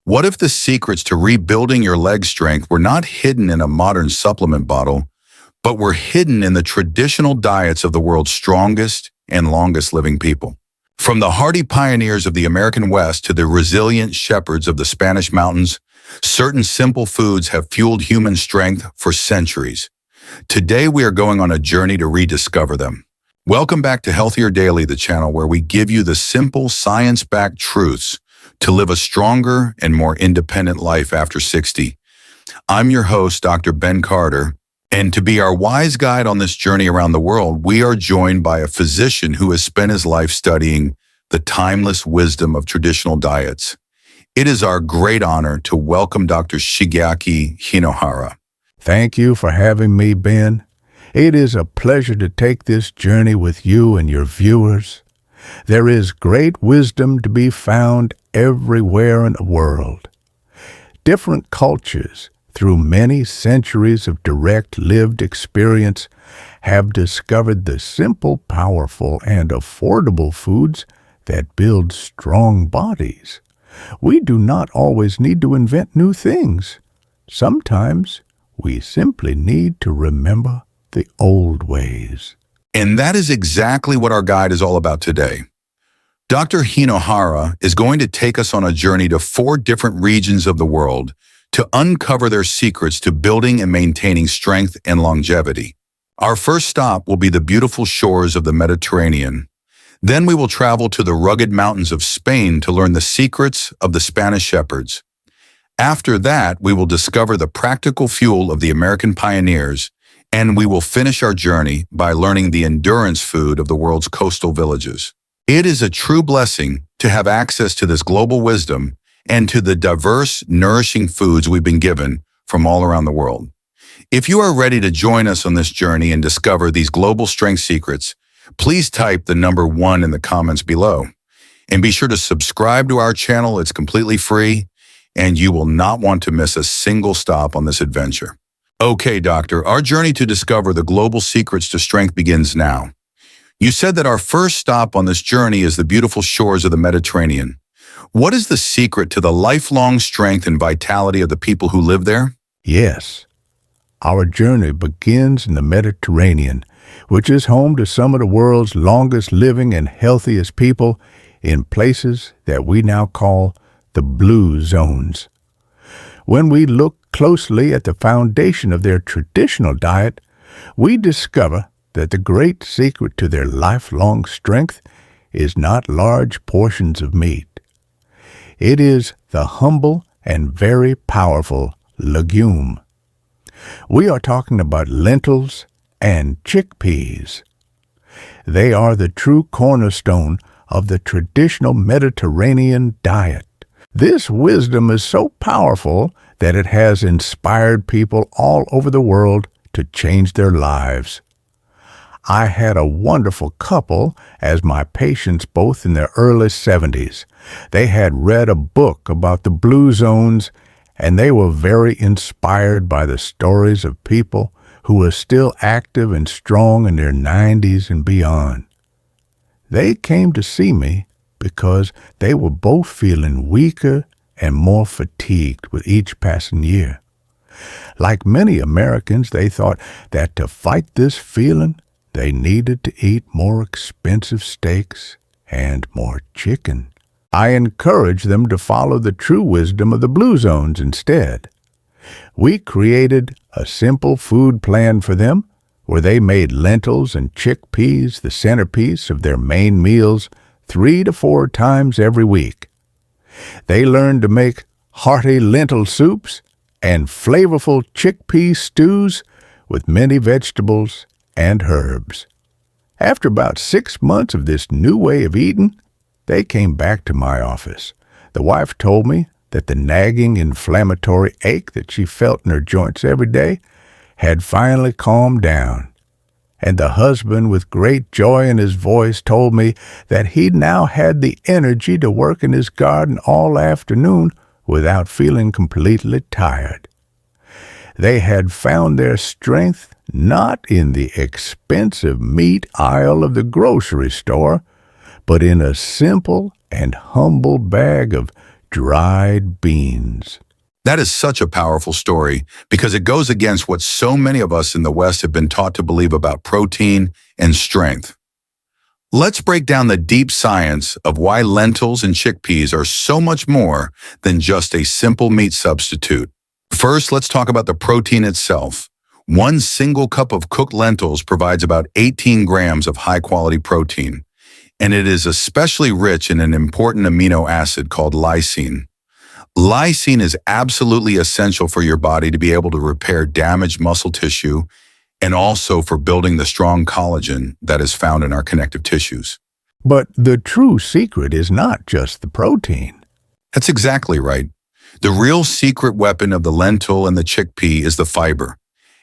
What if the secrets to rebuilding your leg strength were not hidden in a modern supplement bottle, but were hidden in the traditional diets of the world's strongest and longest living people? From the hardy pioneers of the American West to the resilient shepherds of the Spanish mountains, certain simple foods have fueled human strength for centuries. Today we are going on a journey to rediscover them. Welcome back to Healthier Daily, the channel where we give you the simple science-backed truths to live a stronger and more independent life after 60. I'm your host, Dr. Ben Carter, and to be our wise guide on this journey around the world, we are joined by a physician who has spent his life studying the timeless wisdom of traditional diets. It is our great honor to welcome Dr. Shigeaki Hinohara. Thank you for having me, Ben. It is a pleasure to take this journey with you and your viewers. There is great wisdom to be found everywhere in the world. Different cultures, through many centuries of direct lived experience, have discovered the simple, powerful, and affordable foods that build strong bodies. We do not always need to invent new things. Sometimes we simply need to remember the old ways. And that is exactly what our guide is all about today. Dr. Hinohara is going to take us on a journey to 4 different regions of the world to uncover their secrets to building and maintaining strength and longevity. Our first stop will be the beautiful shores of the Mediterranean. Then we will travel to the rugged mountains of Spain to learn the secrets of the Spanish shepherds. After that, we will discover the practical fuel of the American pioneers, and we will finish our journey by learning the endurance food of the world's coastal villages. It is a true blessing to have access to this global wisdom and to the diverse, nourishing foods we've been given from all around the world. If you are ready to join us on this journey and discover these global strength secrets, please type the number 1 in the comments below. And be sure to subscribe to our channel. It's completely free, and you will not want to miss a single stop on this adventure. Okay, doctor, our journey to discover the global secrets to strength begins now. You said that our first stop on this journey is the beautiful shores of the Mediterranean. What is the secret to the lifelong strength and vitality of the people who live there? Yes, our journey begins in the Mediterranean, which is home to some of the world's longest living and healthiest people in places that we now call the blue zones. When we look closely at the foundation of their traditional diet, we discover that the great secret to their lifelong strength is not large portions of meat. It is the humble and very powerful legume. We are talking about lentils and chickpeas. They are the true cornerstone of the traditional Mediterranean diet. This wisdom is so powerful that it has inspired people all over the world to change their lives. I had a wonderful couple as my patients, both in their early 70s. They had read a book about the blue zones, and they were very inspired by the stories of people who were still active and strong in their 90s and beyond. They came to see me because they were both feeling weaker and more fatigued with each passing year. Like many Americans, they thought that to fight this feeling, they needed to eat more expensive steaks and more chicken. I encouraged them to follow the true wisdom of the blue zones instead. We created a simple food plan for them where they made lentils and chickpeas the centerpiece of their main meals 3 to 4 times every week. They learned to make hearty lentil soups and flavorful chickpea stews with many vegetables and herbs. After about 6 months of this new way of eating, they came back to my office. The wife told me that the nagging inflammatory ache that she felt in her joints every day had finally calmed down. And the husband, with great joy in his voice, told me that he now had the energy to work in his garden all afternoon without feeling completely tired. They had found their strength not in the expensive meat aisle of the grocery store, but in a simple and humble bag of dried beans. That is such a powerful story because it goes against what so many of us in the West have been taught to believe about protein and strength. Let's break down the deep science of why lentils and chickpeas are so much more than just a simple meat substitute. First, let's talk about the protein itself. One single cup of cooked lentils provides about 18 grams of high-quality protein, and it is especially rich in an important amino acid called lysine. Lysine is absolutely essential for your body to be able to repair damaged muscle tissue and also for building the strong collagen that is found in our connective tissues. But the true secret is not just the protein. That's exactly right. The real secret weapon of the lentil and the chickpea is the fiber.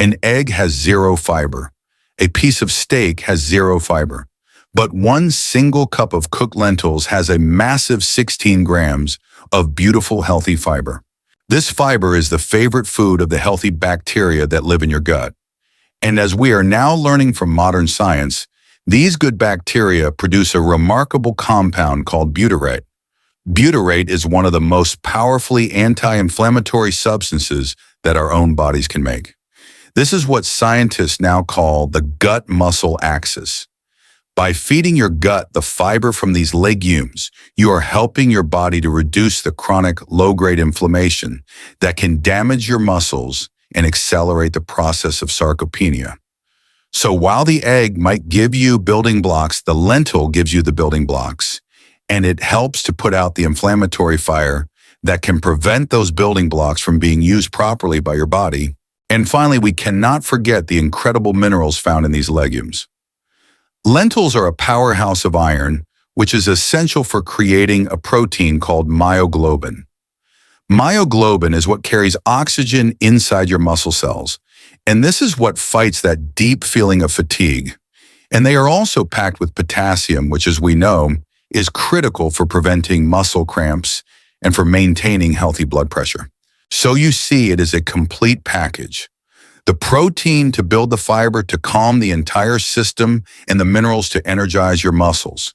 An egg has 0 fiber. A piece of steak has 0 fiber. But one single cup of cooked lentils has a massive 16 grams of beautiful, healthy fiber. This fiber is the favorite food of the healthy bacteria that live in your gut. And as we are now learning from modern science, these good bacteria produce a remarkable compound called butyrate. Butyrate is one of the most powerfully anti-inflammatory substances that our own bodies can make. This is what scientists now call the gut-muscle axis. By feeding your gut the fiber from these legumes, you are helping your body to reduce the chronic low-grade inflammation that can damage your muscles and accelerate the process of sarcopenia. So while the egg might give you building blocks, the lentil gives you the building blocks, and it helps to put out the inflammatory fire that can prevent those building blocks from being used properly by your body. And finally, we cannot forget the incredible minerals found in these legumes. Lentils are a powerhouse of iron, which is essential for creating a protein called myoglobin. Myoglobin is what carries oxygen inside your muscle cells, and this is what fights that deep feeling of fatigue. And they are also packed with potassium, which, as we know, is critical for preventing muscle cramps and for maintaining healthy blood pressure. So you see, it is a complete package. The protein to build the fiber to calm the entire system and the minerals to energize your muscles.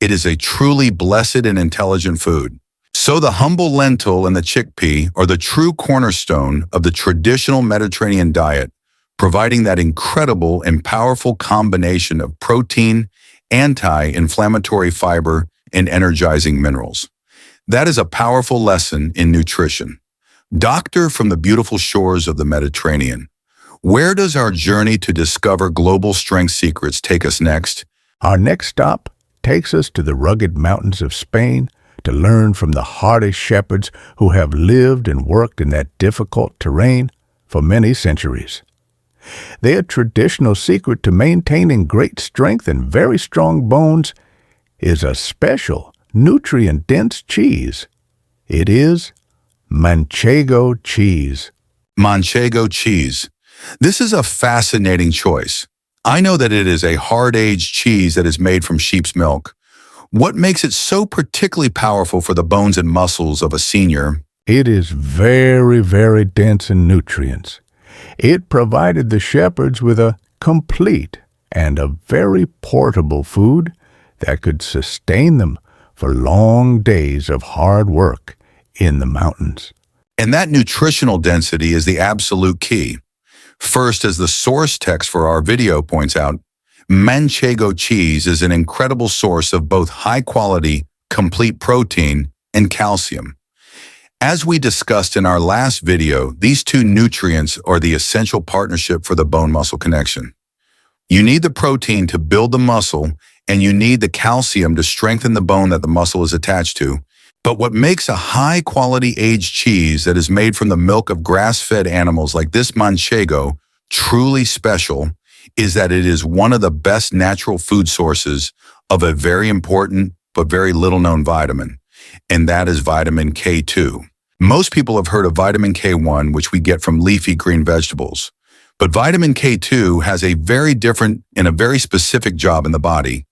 It is a truly blessed and intelligent food. So the humble lentil and the chickpea are the true cornerstone of the traditional Mediterranean diet, providing that incredible and powerful combination of protein, anti-inflammatory fiber, and energizing minerals. That is a powerful lesson in nutrition. Doctor from the beautiful shores of the Mediterranean, where does our journey to discover global strength secrets take us next? Our next stop takes us to the rugged mountains of Spain to learn from the hardy shepherds who have lived and worked in that difficult terrain for many centuries. Their traditional secret to maintaining great strength and very strong bones is a special, nutrient-dense cheese. It is Manchego cheese. Manchego cheese. This is a fascinating choice. I know that it is a hard-aged cheese that is made from sheep's milk. What makes it so particularly powerful for the bones and muscles of a senior? It is very, very dense in nutrients. It provided the shepherds with a complete and a very portable food that could sustain them for long days of hard work in the mountains. And that nutritional density is the absolute key. First, as the source text for our video points out, Manchego cheese is an incredible source of both high-quality, complete protein and calcium. As we discussed in our last video, these two nutrients are the essential partnership for the bone-muscle connection. You need the protein to build the muscle, and you need the calcium to strengthen the bone that the muscle is attached to. But what makes a high-quality aged cheese that is made from the milk of grass-fed animals like this Manchego truly special is that it is one of the best natural food sources of a very important but very little-known vitamin, and that is vitamin K2. Most people have heard of vitamin K1, which we get from leafy green vegetables. But vitamin K2 has a very different and a very specific job in the body.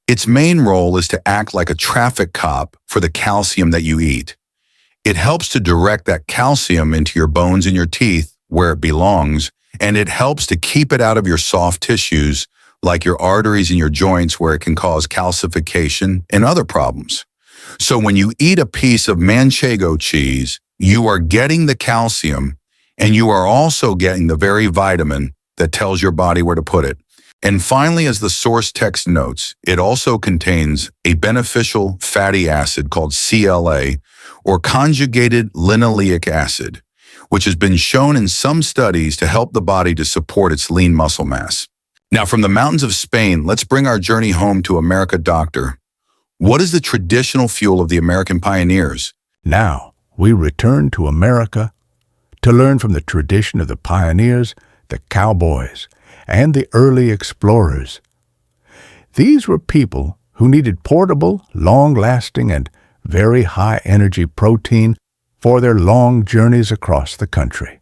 Its main role is to act like a traffic cop for the calcium that you eat. It helps to direct that calcium into your bones and your teeth where it belongs, and it helps to keep it out of your soft tissues like your arteries and your joints where it can cause calcification and other problems. So when you eat a piece of manchego cheese, you are getting the calcium and you are also getting the very vitamin that tells your body where to put it. And finally, as the source text notes, it also contains a beneficial fatty acid called CLA, or conjugated linoleic acid, which has been shown in some studies to help the body to support its lean muscle mass. Now, from the mountains of Spain, let's bring our journey home to America, Doctor. What is the traditional fuel of the American pioneers? Now, we return to America to learn from the tradition of the pioneers, the cowboys, and the early explorers. These were people who needed portable, long-lasting, and very high-energy protein for their long journeys across the country.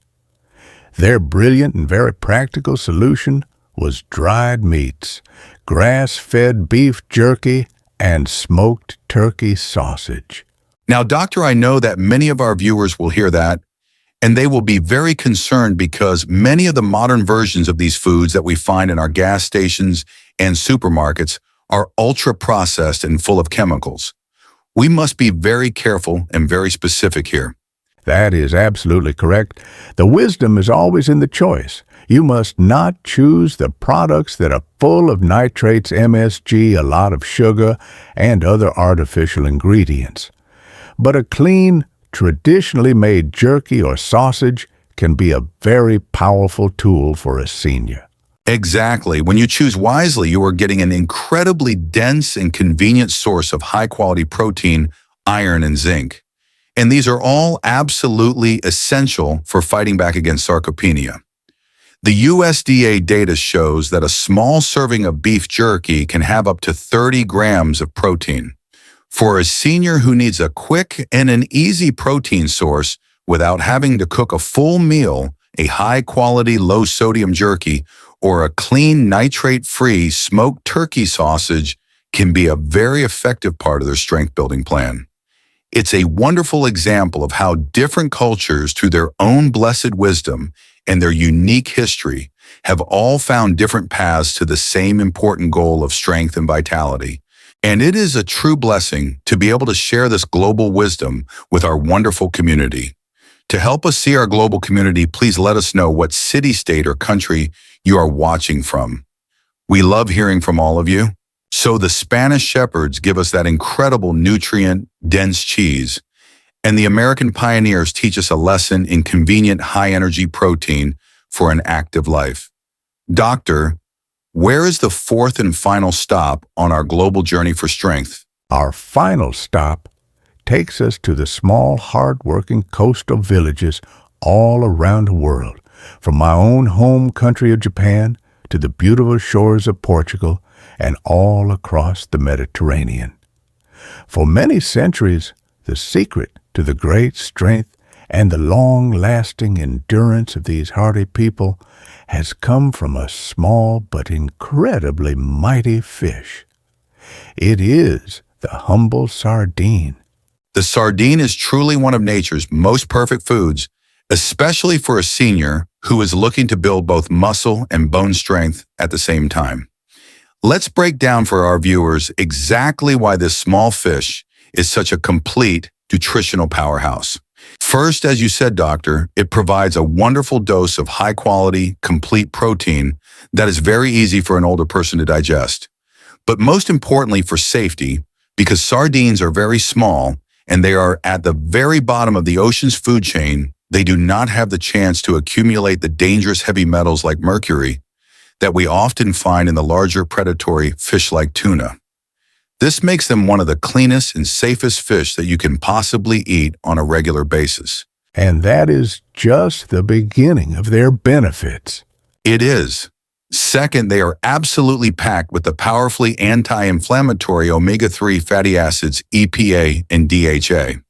Their brilliant and very practical solution was dried meats, grass-fed beef jerky, and smoked turkey sausage. Now, Doctor, I know that many of our viewers will hear that, and they will be very concerned because many of the modern versions of these foods that we find in our gas stations and supermarkets are ultra-processed and full of chemicals. We must be very careful and very specific here. That is absolutely correct. The wisdom is always in the choice. You must not choose the products that are full of nitrates, MSG, a lot of sugar, and other artificial ingredients. But a clean, traditionally made jerky or sausage can be a very powerful tool for a senior. Exactly. When you choose wisely, you are getting an incredibly dense and convenient source of high-quality protein, iron, and zinc. And these are all absolutely essential for fighting back against sarcopenia. The USDA data shows that a small serving of beef jerky can have up to 30 grams of protein. For a senior who needs a quick and an easy protein source without having to cook a full meal, a high-quality, low-sodium jerky or a clean, nitrate-free smoked turkey sausage can be a very effective part of their strength-building plan. It's a wonderful example of how different cultures, through their own blessed wisdom and their unique history, have all found different paths to the same important goal of strength and vitality. And it is a true blessing to be able to share this global wisdom with our wonderful community. To help us see our global community, please let us know what city, state, or country you are watching from. We love hearing from all of you. So the Spanish shepherds give us that incredible nutrient-dense cheese, and the American pioneers teach us a lesson in convenient high-energy protein for an active life. Doctor, where is the fourth and final stop on our global journey for strength? Our final stop takes us to the small, hard-working coastal villages all around the world, from my own home country of Japan to the beautiful shores of Portugal and all across the Mediterranean. For many centuries, the secret to the great strength and the long-lasting endurance of these hardy people has come from a small but incredibly mighty fish. It is the humble sardine. The sardine is truly one of nature's most perfect foods, especially for a senior who is looking to build both muscle and bone strength at the same time. Let's break down for our viewers exactly why this small fish is such a complete nutritional powerhouse. First, as you said, Doctor, it provides a wonderful dose of high-quality, complete protein that is very easy for an older person to digest. But most importantly for safety, because sardines are very small and they are at the very bottom of the ocean's food chain, they do not have the chance to accumulate the dangerous heavy metals like mercury that we often find in the larger predatory fish like tuna. This makes them one of the cleanest and safest fish that you can possibly eat on a regular basis. And that is just the beginning of their benefits. It is. Second, they are absolutely packed with the powerfully anti-inflammatory omega-3 fatty acids EPA and DHA.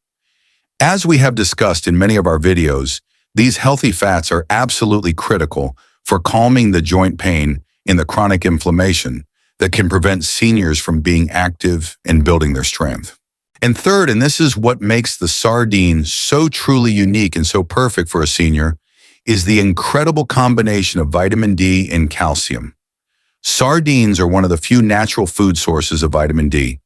As we have discussed in many of our videos, these healthy fats are absolutely critical for calming the joint pain in the chronic inflammation that can prevent seniors from being active and building their strength. And third, and this is what makes the sardine so truly unique and so perfect for a senior, is the incredible combination of vitamin D and calcium. Sardines are one of the few natural food sources of vitamin D,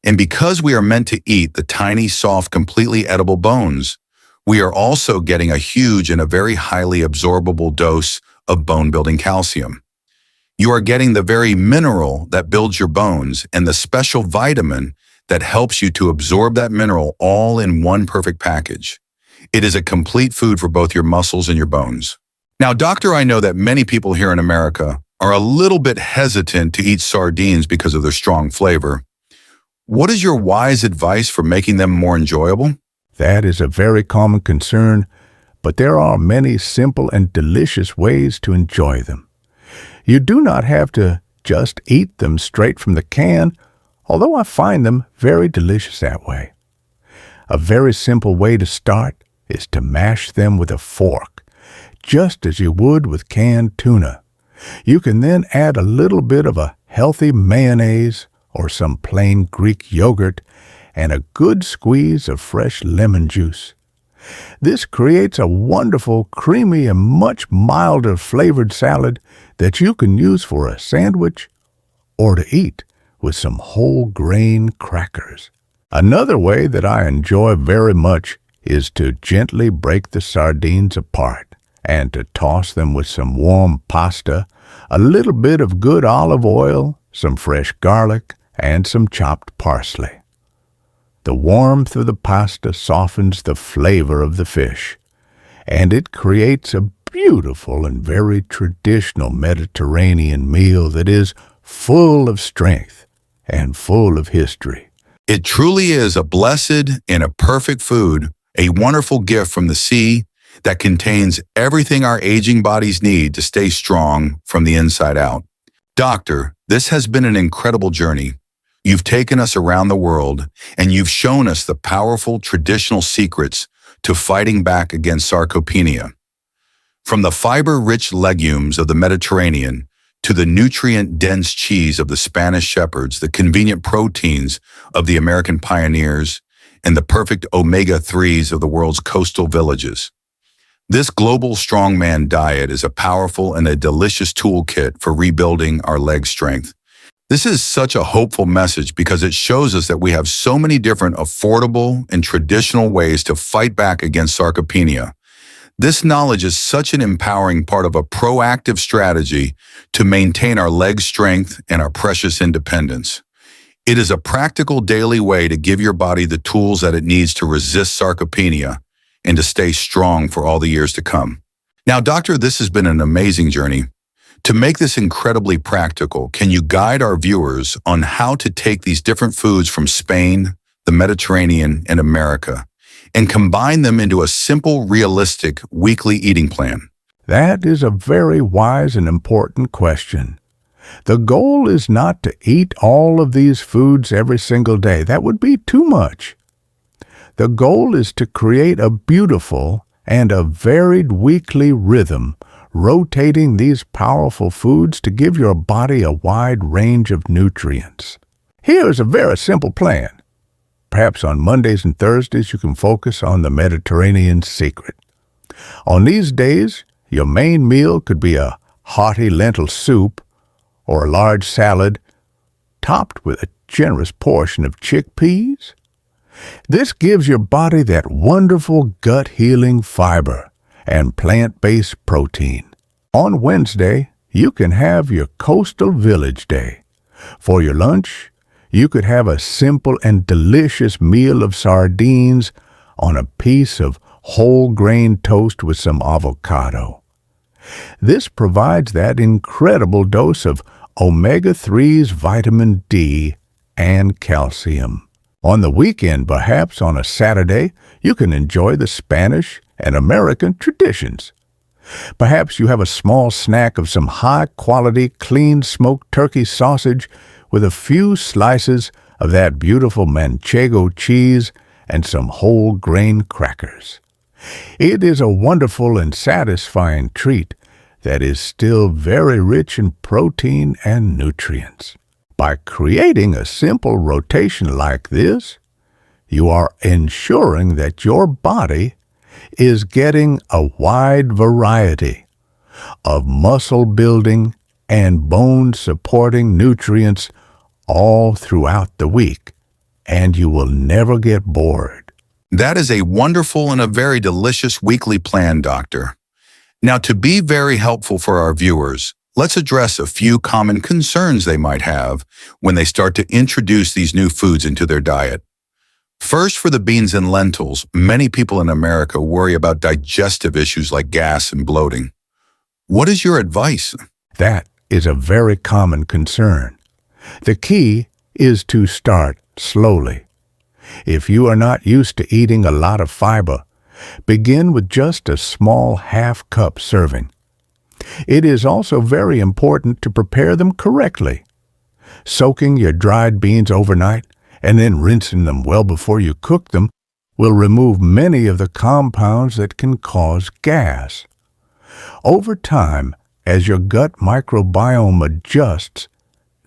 And because we are meant to eat the tiny, soft, completely edible bones, we are also getting a huge and a very highly absorbable dose of bone-building calcium. You are getting the very mineral that builds your bones and the special vitamin that helps you to absorb that mineral all in one perfect package. It is a complete food for both your muscles and your bones. Now, doctor, I know that many people here in America are a little bit hesitant to eat sardines because of their strong flavor. What is your wise advice for making them more enjoyable? That is a very common concern, but there are many simple and delicious ways to enjoy them. You do not have to just eat them straight from the can, although I find them very delicious that way. A very simple way to start is to mash them with a fork, just as you would with canned tuna. You can then add a little bit of a healthy mayonnaise or some plain Greek yogurt and a good squeeze of fresh lemon juice. This creates a wonderful, creamy, and much milder flavored salad that you can use for a sandwich or to eat with some whole grain crackers. Another way that I enjoy very much is to gently break the sardines apart and to toss them with some warm pasta, a little bit of good olive oil, some fresh garlic, and some chopped parsley. The warmth of the pasta softens the flavor of the fish, and it creates a beautiful and very traditional Mediterranean meal that is full of strength and full of history. It truly is a blessed and a perfect food, a wonderful gift from the sea that contains everything our aging bodies need to stay strong from the inside out. Doctor, this has been an incredible journey. You've taken us around the world, and you've shown us the powerful traditional secrets to fighting back against sarcopenia. From the fiber-rich legumes of the Mediterranean to the nutrient-dense cheese of the Spanish shepherds, the convenient proteins of the American pioneers, and the perfect omega-3s of the world's coastal villages. This global strongman diet is a powerful and a delicious toolkit for rebuilding our leg strength. This is such a hopeful message because it shows us that we have so many different affordable and traditional ways to fight back against sarcopenia. This knowledge is such an empowering part of a proactive strategy to maintain our leg strength and our precious independence. It is a practical daily way to give your body the tools that it needs to resist sarcopenia and to stay strong for all the years to come. Now, doctor, this has been an amazing journey. To make this incredibly practical, can you guide our viewers on how to take these different foods from Spain, the Mediterranean, and America, and combine them into a simple, realistic weekly eating plan? That is a very wise and important question. The goal is not to eat all of these foods every single day. That would be too much. The goal is to create a beautiful and a varied weekly rhythm, rotating these powerful foods to give your body a wide range of nutrients. Here's a very simple plan. Perhaps on Mondays and Thursdays you can focus on the Mediterranean secret. On these days, your main meal could be a hearty lentil soup or a large salad topped with a generous portion of chickpeas. This gives your body that wonderful gut-healing fiber and plant-based protein. On Wednesday, you can have your coastal village day. For your lunch, you could have a simple and delicious meal of sardines on a piece of whole grain toast with some avocado. This provides that incredible dose of omega-3s, vitamin D, and calcium. On the weekend, perhaps on a Saturday, you can enjoy the Spanish and American traditions. Perhaps you have a small snack of some high-quality, clean-smoked turkey sausage with a few slices of that beautiful manchego cheese and some whole grain crackers. It is a wonderful and satisfying treat that is still very rich in protein and nutrients. By creating a simple rotation like this, you are ensuring that your body is getting a wide variety of muscle-building and bone-supporting nutrients all throughout the week. and you will never get bored. That is a wonderful and a very delicious weekly plan, Doctor. Now, to be very helpful for our viewers, let's address a few common concerns they might have when they start to introduce these new foods into their diet. First, for the beans and lentils, many people in America worry about digestive issues like gas and bloating. What is your advice? That is a very common concern. The key is to start slowly. If you are not used to eating a lot of fiber, begin with just a small half-cup serving. It is also very important to prepare them correctly. Soaking your dried beans overnight and then rinsing them well before you cook them will remove many of the compounds that can cause gas. Over time, as your gut microbiome adjusts,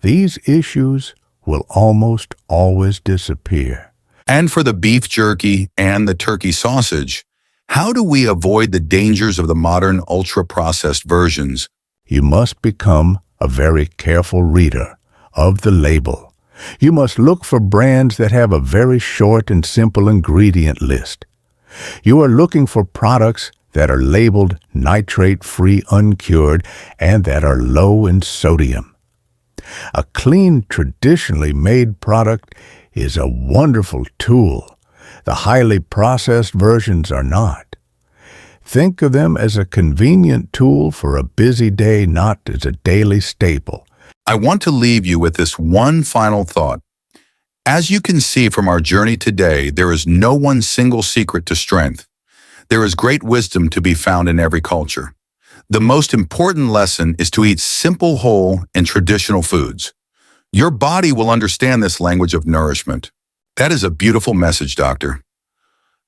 these issues will almost always disappear. And for the beef jerky and the turkey sausage, how do we avoid the dangers of the modern ultra-processed versions? You must become a very careful reader of the label. You must look for brands that have a very short and simple ingredient list. You are looking for products that are labeled nitrate-free uncured and that are low in sodium. A clean, traditionally made product is a wonderful tool. The highly processed versions are not. Think of them as a convenient tool for a busy day, not as a daily staple. I want to leave you with this one final thought. As you can see from our journey today, there is no one single secret to strength. There is great wisdom to be found in every culture. The most important lesson is to eat simple, whole, and traditional foods. Your body will understand this language of nourishment. That is a beautiful message, Doctor.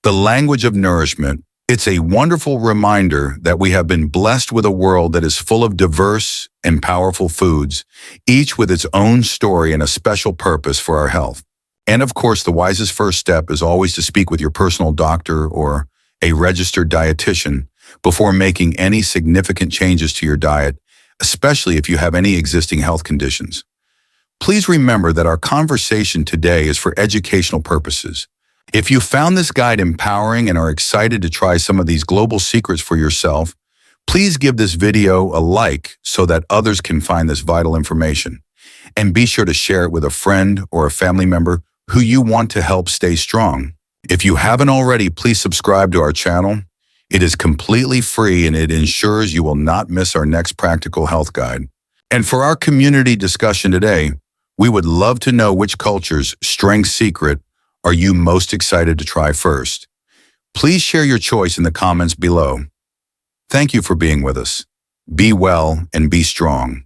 The language of nourishment. It's a wonderful reminder that we have been blessed with a world that is full of diverse and powerful foods, each with its own story and a special purpose for our health. And of course, the wisest first step is always to speak with your personal doctor or a registered dietitian before making any significant changes to your diet, especially if you have any existing health conditions. Please remember that our conversation today is for educational purposes. If you found this guide empowering and are excited to try some of these global secrets for yourself, please give this video a like so that others can find this vital information. And be sure to share it with a friend or a family member who you want to help stay strong. If you haven't already, please subscribe to our channel. It is completely free and it ensures you will not miss our next practical health guide. And for our community discussion today, we would love to know which culture's strength secret are you most excited to try first. Please share your choice in the comments below. Thank you for being with us. Be well and be strong.